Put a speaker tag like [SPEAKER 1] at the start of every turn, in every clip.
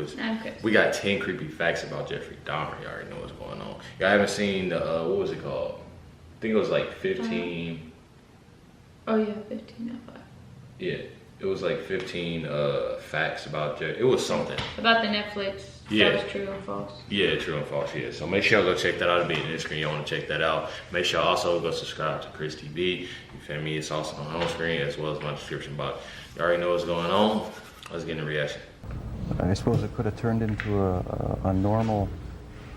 [SPEAKER 1] was,
[SPEAKER 2] Okay.
[SPEAKER 1] we got 10 creepy facts about Jeffrey Dahmer. You already know what's going on. Y'all haven't seen, what was it called? I think it was like 15.
[SPEAKER 2] Oh yeah, 15 out of 5.
[SPEAKER 1] Yeah, it was like 15 facts about Jeffrey. It was something.
[SPEAKER 2] About the Netflix.
[SPEAKER 1] Yeah.
[SPEAKER 2] That was true and false.
[SPEAKER 1] Yeah, true and false, yeah. So make sure y'all go check that out. It'll be in the screen. You want to check that out. Make sure also go subscribe to Chris TV. You feel me? It's also on home screen as well as my description box. You already know what's going on. Let's get into reaction.
[SPEAKER 3] I suppose it could have turned into a normal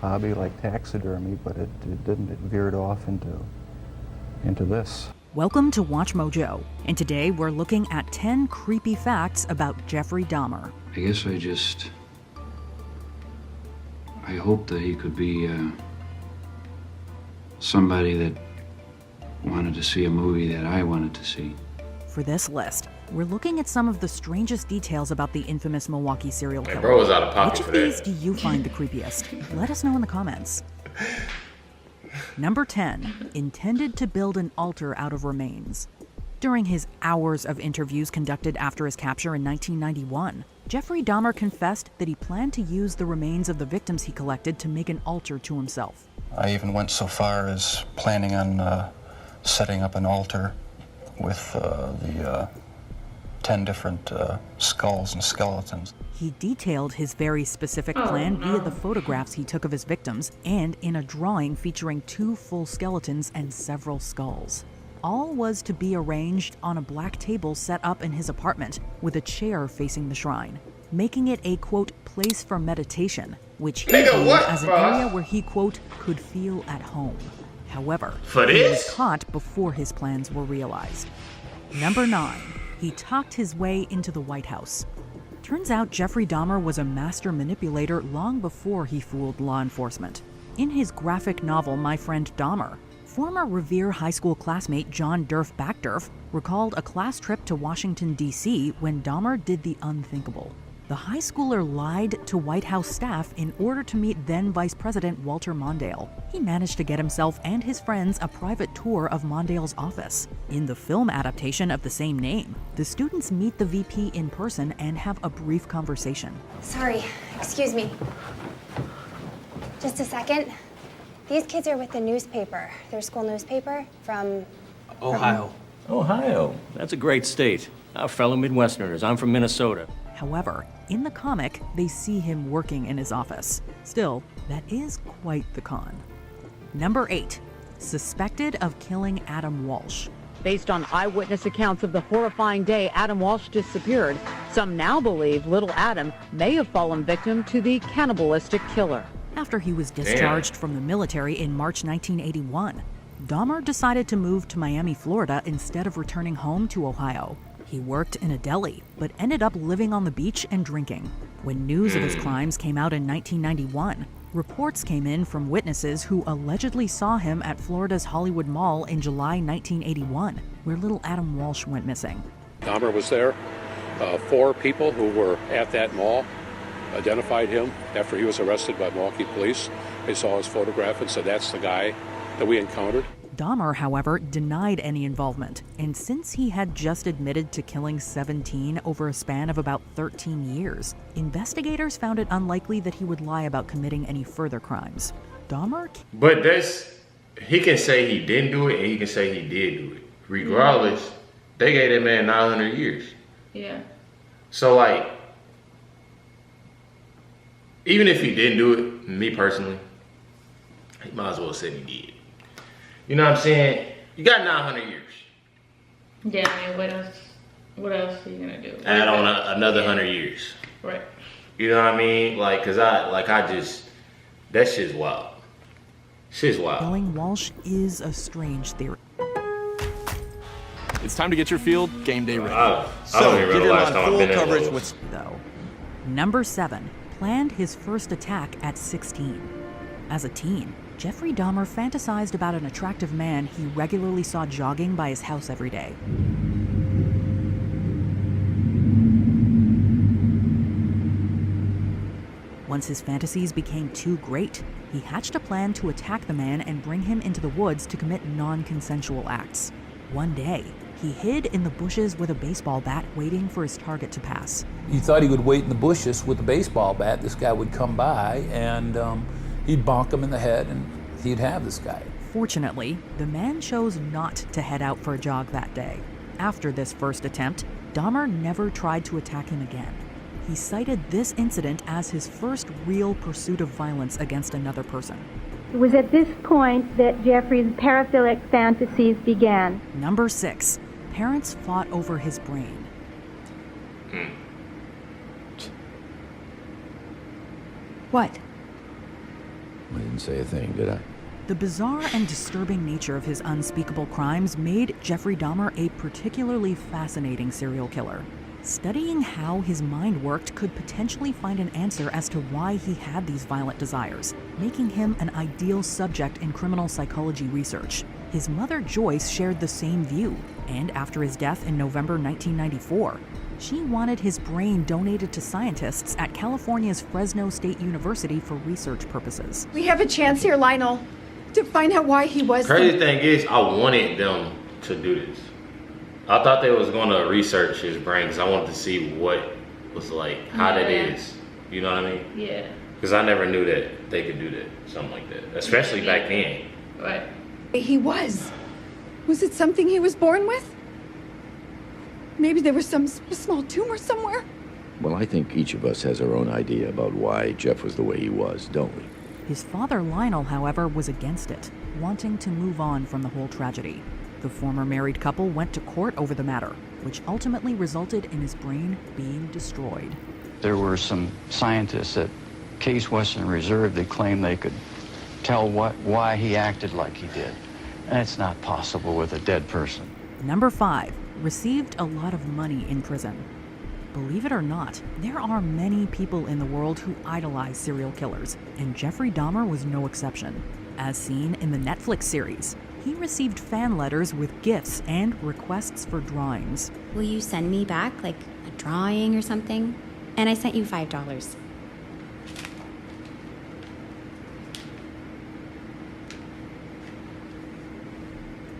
[SPEAKER 3] hobby like taxidermy, but it didn't. It veered off into this.
[SPEAKER 4] Welcome to Watch Mojo, and today we're looking at 10 creepy facts about Jeffrey Dahmer.
[SPEAKER 5] I guess I hope that he could be somebody that wanted to see a movie that I wanted to see.
[SPEAKER 4] For this list, we're looking at some of the strangest details about the infamous Milwaukee serial killer.
[SPEAKER 1] Bro was out of pocket
[SPEAKER 4] Which of
[SPEAKER 1] for
[SPEAKER 4] these
[SPEAKER 1] that.
[SPEAKER 4] do you find the creepiest? Let us know in the comments. Number 10, intended to build an altar out of remains. During his hours of interviews conducted after his capture in 1991, Jeffrey Dahmer confessed that he planned to use the remains of the victims he collected to make an altar to himself.
[SPEAKER 3] I even went so far as planning on setting up an altar with the 10 different skulls and skeletons.
[SPEAKER 4] He detailed his very specific plan via the photographs he took of his victims and in a drawing featuring 2 full skeletons and several skulls. All was to be arranged on a black table set up in his apartment with a chair facing the shrine, making it a, quote, place for meditation, which he viewed as an area where he, quote, could feel at home. However, he was caught before his plans were realized. Number 9, he talked his way into the White House. Turns out Jeffrey Dahmer was a master manipulator long before he fooled law enforcement. In his graphic novel, My Friend Dahmer, former Revere High School classmate John Durf Backdurf recalled a class trip to Washington, D.C. when Dahmer did the unthinkable. The high schooler lied to White House staff in order to meet then Vice President Walter Mondale. He managed to get himself and his friends a private tour of Mondale's office. In the film adaptation of the same name, the students meet the VP in person and have a brief conversation.
[SPEAKER 6] Sorry, excuse me. Just a second. These kids are with the newspaper, their school newspaper from
[SPEAKER 7] Ohio. Ohio. That's a great state. Our fellow Midwesterners. I'm from Minnesota.
[SPEAKER 4] However, in the comic, they see him working in his office. Still, that is quite the con. Number 8, suspected of killing Adam Walsh.
[SPEAKER 8] Based on eyewitness accounts of the horrifying day Adam Walsh disappeared, some now believe little Adam may have fallen victim to the cannibalistic killer.
[SPEAKER 4] After he was discharged from the military in March 1981, Dahmer decided to move to Miami, Florida instead of returning home to Ohio. He worked in a deli, but ended up living on the beach and drinking. When news of his crimes came out in 1991, reports came in from witnesses who allegedly saw him at Florida's Hollywood Mall in July 1981, where little Adam Walsh went missing.
[SPEAKER 9] Dahmer was there. 4 people who were at that mall identified him after he was arrested by Milwaukee police. They saw his photograph and said, that's the guy that we encountered.
[SPEAKER 4] Dahmer, however, denied any involvement, and since he had just admitted to killing 17 over a span of about 13 years, investigators found it unlikely that he would lie about committing any further crimes. Dahmer...
[SPEAKER 1] But he can say he didn't do it and he can say he did do it. Regardless, they gave that man 900 years.
[SPEAKER 2] Yeah.
[SPEAKER 1] So like, even if he didn't do it, me personally, he might as well have said he did. You know what I'm saying? You got 900 years.
[SPEAKER 2] Yeah, I mean, what else are you gonna do?
[SPEAKER 1] Add on another 100 years.
[SPEAKER 2] Right.
[SPEAKER 1] You know what I mean? Like, that shit's wild. Shit's wild.
[SPEAKER 4] Killing Walsh is a strange theory.
[SPEAKER 10] It's time to get your field game day ready.
[SPEAKER 1] I don't even remember the last time I've been in those.
[SPEAKER 4] Though. Number 7, planned his first attack at 16. As a teen, Jeffrey Dahmer fantasized about an attractive man he regularly saw jogging by his house every day. Once his fantasies became too great, he hatched a plan to attack the man and bring him into the woods to commit non-consensual acts. One day, He hid in the bushes with a baseball bat, waiting for his target to pass.
[SPEAKER 11] He thought he would wait in the bushes with a baseball bat. This guy would come by, and he'd bonk him in the head, and he'd have this guy.
[SPEAKER 4] Fortunately, the man chose not to head out for a jog that day. After this first attempt, Dahmer never tried to attack him again. He cited this incident as his first real pursuit of violence against another person.
[SPEAKER 12] It was at this point that Jeffrey's paraphilic fantasies began.
[SPEAKER 4] Number 6, parents fought over his brain.
[SPEAKER 8] What?
[SPEAKER 5] I didn't say a thing, did I?
[SPEAKER 4] The bizarre and disturbing nature of his unspeakable crimes made Jeffrey Dahmer a particularly fascinating serial killer. Studying how his mind worked could potentially find an answer as to why he had these violent desires, making him an ideal subject in criminal psychology research. His mother, Joyce, shared the same view, and after his death in November 1994, she wanted his brain donated to scientists at California's Fresno State University for research purposes.
[SPEAKER 13] We have a chance here, Lionel, to find out why he was...
[SPEAKER 1] Crazy thing is, I wanted them to do this. I thought they was going to research his brain because I wanted to see what was like, how that is. You know what I mean?
[SPEAKER 2] Yeah.
[SPEAKER 1] Because I never knew that they could do that, something like that, especially back then.
[SPEAKER 2] Right.
[SPEAKER 13] He was. Was it something he was born with? Maybe there was some small tumor somewhere?
[SPEAKER 14] Well, I think each of us has our own idea about why Jeff was the way he was, don't we?
[SPEAKER 4] His father, Lionel, however, was against it, wanting to move on from the whole tragedy. The former married couple went to court over the matter, which ultimately resulted in his brain being destroyed.
[SPEAKER 15] There were some scientists at Case Western Reserve that claimed they could tell why he acted like he did. And it's not possible with a dead person.
[SPEAKER 4] Number 5, received a lot of money in prison. Believe it or not, there are many people in the world who idolize serial killers, and Jeffrey Dahmer was no exception. As seen in the Netflix series, he received fan letters with gifts and requests for drawings.
[SPEAKER 16] Will you send me back, like, a drawing or something? And I sent you $5.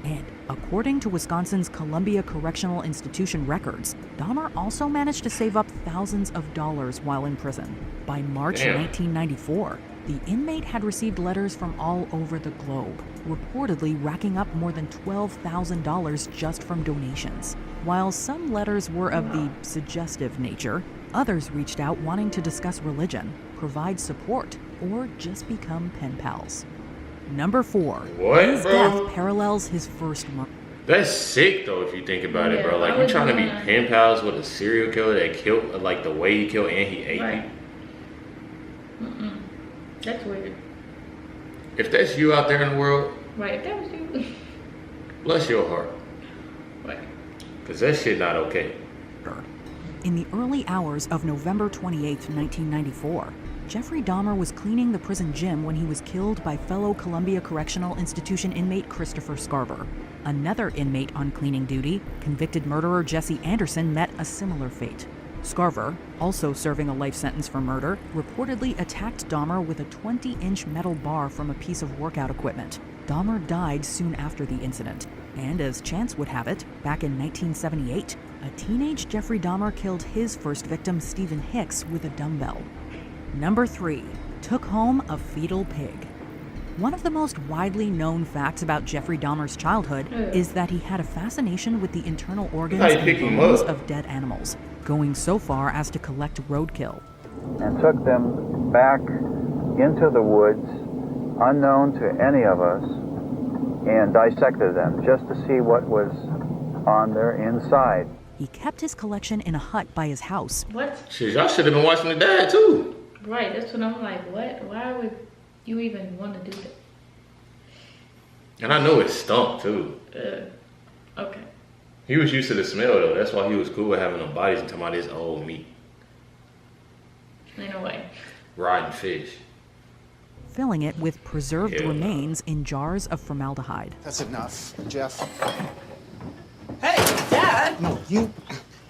[SPEAKER 4] And according to Wisconsin's Columbia Correctional Institution records, Dahmer also managed to save up thousands of dollars while in prison. By March 1994, the inmate had received letters from all over the globe, reportedly racking up more than $12,000 just from donations. While some letters were of the suggestive nature, others reached out wanting to discuss religion, provide support, or just become pen pals. Number 4.
[SPEAKER 1] What,
[SPEAKER 4] his
[SPEAKER 1] bro?
[SPEAKER 4] death parallels his first murder.
[SPEAKER 1] That's sick, though, if you think about it, bro. Like, you trying to be pen pals with a serial killer that killed, like, the way he killed and he ate
[SPEAKER 2] Right.
[SPEAKER 1] people.
[SPEAKER 2] That's weird.
[SPEAKER 1] If that's you out there in the world,
[SPEAKER 2] Right, that was you.
[SPEAKER 1] bless your heart.
[SPEAKER 2] Right.
[SPEAKER 1] Because that shit not okay.
[SPEAKER 4] In the early hours of November 28, 1994, Jeffrey Dahmer was cleaning the prison gym when he was killed by fellow Columbia Correctional Institution inmate Christopher Scarver. Another inmate on cleaning duty, convicted murderer Jesse Anderson, met a similar fate. Scarver, also serving a life sentence for murder, reportedly attacked Dahmer with a 20-inch metal bar from a piece of workout equipment. Dahmer died soon after the incident. And as chance would have it, back in 1978, a teenage Jeffrey Dahmer killed his first victim, Stephen Hicks, with a dumbbell. Number 3, took home a fetal pig. One of the most widely known facts about Jeffrey Dahmer's childhood is that he had a fascination with the internal organs and bones of dead animals, going so far as to collect roadkill.
[SPEAKER 17] And took them back into the woods, unknown to any of us, and dissected them just to see what was on their inside.
[SPEAKER 4] He kept his collection in a hut by his house.
[SPEAKER 2] What?
[SPEAKER 1] Shit, y'all should have been watching the dad, too.
[SPEAKER 2] Right, that's what I'm like, what? Why would you even want to do that?
[SPEAKER 1] And I know it stunk, too.
[SPEAKER 2] Okay.
[SPEAKER 1] He was used to the smell, though. That's why he was cool with having them bodies and talking about his old meat.
[SPEAKER 2] In a way.
[SPEAKER 1] Rotten fish.
[SPEAKER 4] Filling it with preserved remains in jars of formaldehyde.
[SPEAKER 10] That's enough, Jeff.
[SPEAKER 13] Hey, Dad!
[SPEAKER 10] No, you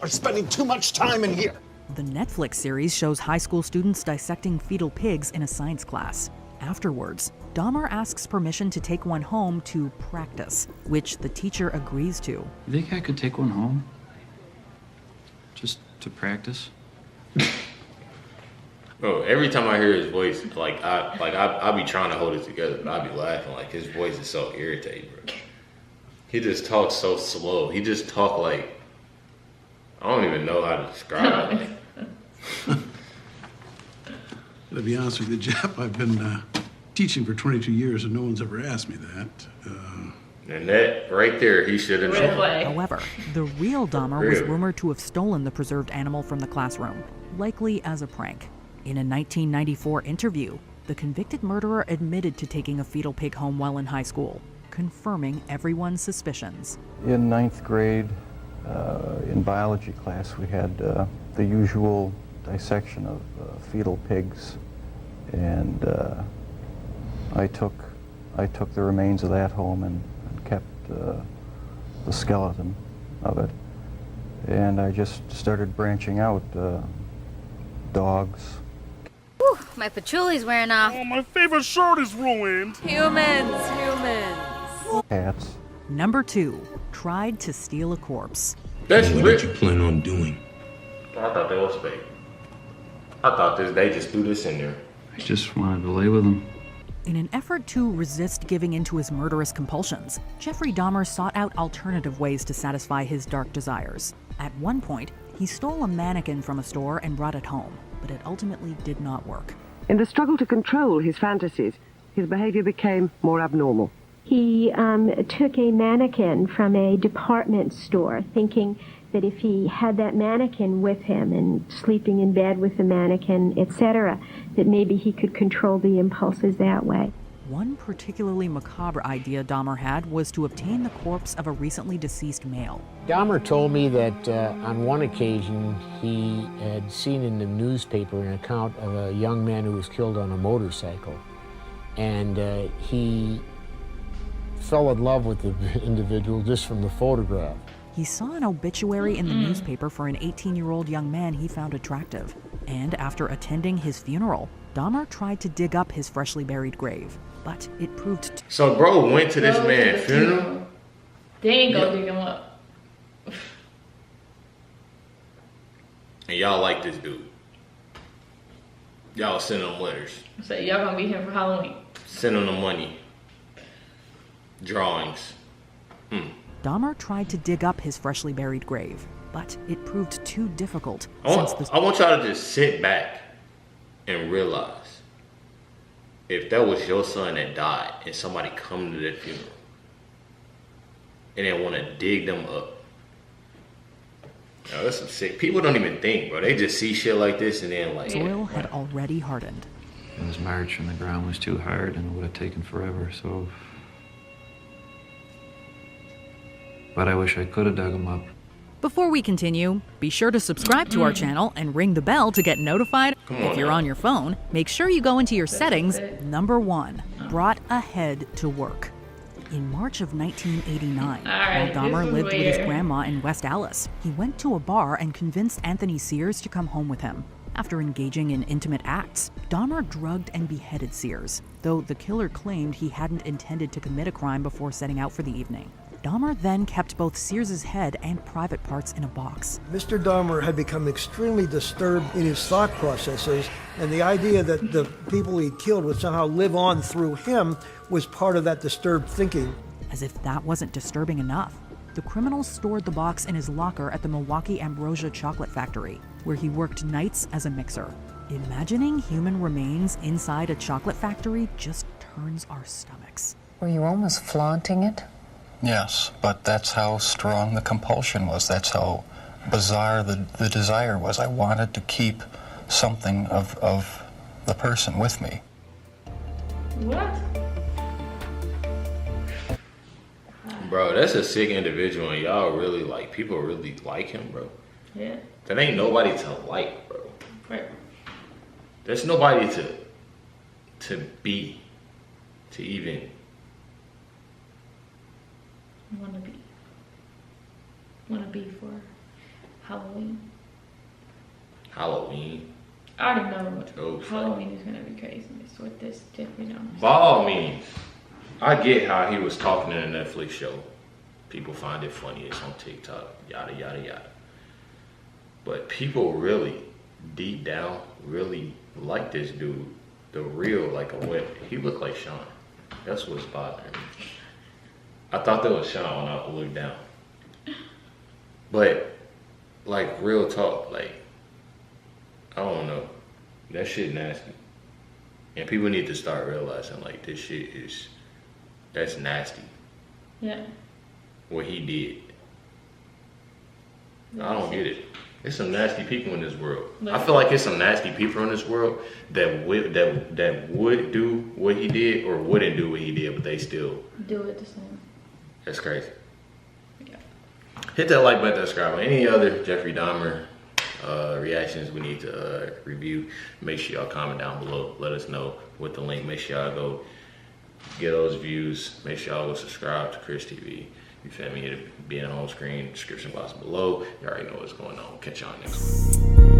[SPEAKER 10] are spending too much time in here.
[SPEAKER 4] The Netflix series shows high school students dissecting fetal pigs in a science class. Afterwards, Dahmer asks permission to take one home to practice, which the teacher agrees to.
[SPEAKER 5] You think I could take one home? Just to practice?
[SPEAKER 1] Bro, every time I hear his voice, I be trying to hold it together, but I be laughing. Like, his voice is so irritating, bro. He just talks so slow. He just talk like, I don't even know how to describe it.
[SPEAKER 18] To be honest with you, Jeff, I've been teaching for 22 years and no one's ever asked me that.
[SPEAKER 1] And that right there, he should have known.
[SPEAKER 4] However, the real Dahmer was rumored to have stolen the preserved animal from the classroom, likely as a prank. In a 1994 interview, the convicted murderer admitted to taking a fetal pig home while in high school, confirming everyone's suspicions.
[SPEAKER 3] In 9th grade, in biology class, we had the usual dissection of fetal pigs, and I took the remains of that home and kept the skeleton of it, and I just started branching out. Dogs.
[SPEAKER 19] Whew, my patchouli's wearing off.
[SPEAKER 20] Oh, my favorite shirt is ruined.
[SPEAKER 19] Humans.
[SPEAKER 3] Cats.
[SPEAKER 4] Number 2, tried to steal a corpse.
[SPEAKER 1] That's
[SPEAKER 20] what did you plan on doing?
[SPEAKER 1] I thought that was fake. I thought they just threw this in there.
[SPEAKER 5] I just wanted to lay with him.
[SPEAKER 4] In an effort to resist giving in to his murderous compulsions, Jeffrey Dahmer sought out alternative ways to satisfy his dark desires. At one point, he stole a mannequin from a store and brought it home, but it ultimately did not work.
[SPEAKER 21] In the struggle to control his fantasies, his behavior became more abnormal.
[SPEAKER 12] He took a mannequin from a department store, thinking that if he had that mannequin with him and sleeping in bed with the mannequin, etc., that maybe he could control the impulses that way.
[SPEAKER 4] One particularly macabre idea Dahmer had was to obtain the corpse of a recently deceased male.
[SPEAKER 22] Dahmer told me that on one occasion he had seen in the newspaper an account of a young man who was killed on a motorcycle. And he fell in love with the individual just from the photograph.
[SPEAKER 4] He saw an obituary in the newspaper for an 18-year-old young man he found attractive. And after attending his funeral, Dahmer tried to dig up his freshly buried grave, but it proved...
[SPEAKER 1] So bro went to this man's funeral?
[SPEAKER 2] They ain't gonna dig him up.
[SPEAKER 1] And y'all like this dude. Y'all send him letters.
[SPEAKER 2] So y'all gonna be here for Halloween.
[SPEAKER 1] Send him the money. Drawings.
[SPEAKER 4] Dahmer tried to dig up his freshly buried grave, but it proved too difficult.
[SPEAKER 1] I want y'all to just sit back and realize if that was your son that died and somebody come to that funeral and they want to dig them up. Now, that's some sick. People don't even think, bro. They just see shit like this and then like...
[SPEAKER 4] Soil had already hardened.
[SPEAKER 5] His march from the ground was too hard and it would have taken forever, so... But I wish I could have dug him up.
[SPEAKER 4] Before we continue, be sure to subscribe to our channel and ring the bell to get notified. If you're on your phone, make sure you go into your settings. Number 1, brought a head to work. In March of 1989, while Dahmer lived with his grandma in West Allis, he went to a bar and convinced Anthony Sears to come home with him. After engaging in intimate acts, Dahmer drugged and beheaded Sears, though the killer claimed he hadn't intended to commit a crime before setting out for the evening. Dahmer then kept both Sears's head and private parts in a box.
[SPEAKER 23] Mr. Dahmer had become extremely disturbed in his thought processes, and the idea that the people he killed would somehow live on through him was part of that disturbed thinking.
[SPEAKER 4] As if that wasn't disturbing enough, the criminal stored the box in his locker at the Milwaukee Ambrosia Chocolate Factory, where he worked nights as a mixer. Imagining human remains inside a chocolate factory just turns our stomachs.
[SPEAKER 24] Were you almost flaunting it?
[SPEAKER 3] Yes, but that's how strong the compulsion was. That's how bizarre the desire was. I wanted to keep something of the person with me.
[SPEAKER 2] What?
[SPEAKER 1] Bro, that's a sick individual and y'all really like, people really like him, bro.
[SPEAKER 2] Yeah.
[SPEAKER 1] That ain't nobody to like, bro.
[SPEAKER 2] Right.
[SPEAKER 1] There's nobody to be, to even...
[SPEAKER 2] Wanna be for Halloween.
[SPEAKER 1] Halloween.
[SPEAKER 2] I already know
[SPEAKER 1] Oh,
[SPEAKER 2] Halloween is gonna be crazy with this Jeffrey Dahmer.
[SPEAKER 1] By all means, I get how he was talking in a Netflix show. People find it funny. It's on TikTok. Yada yada yada. But people really, deep down, really like this dude. The real, like a whip. He looked like Sean. That's what's bothering me. I thought that was Sean when I looked down. But, like, real talk, like, I don't know. That shit nasty. And people need to start realizing, like, this shit is, that's nasty.
[SPEAKER 2] Yeah.
[SPEAKER 1] What he did. I don't get it. There's some nasty people in this world. I feel like there's some nasty people in this world that would do what he did or wouldn't do what he did, but they still
[SPEAKER 2] do it the same.
[SPEAKER 1] That's crazy. Yeah. Hit that like button, subscribe. Any other Jeffrey Dahmer reactions we need to review, make sure y'all comment down below. Let us know with the link. Make sure y'all go get those views. Make sure y'all go subscribe to Chris TV. You feel me? It'll be in the home screen, description box below. You already know what's going on. Catch y'all next one.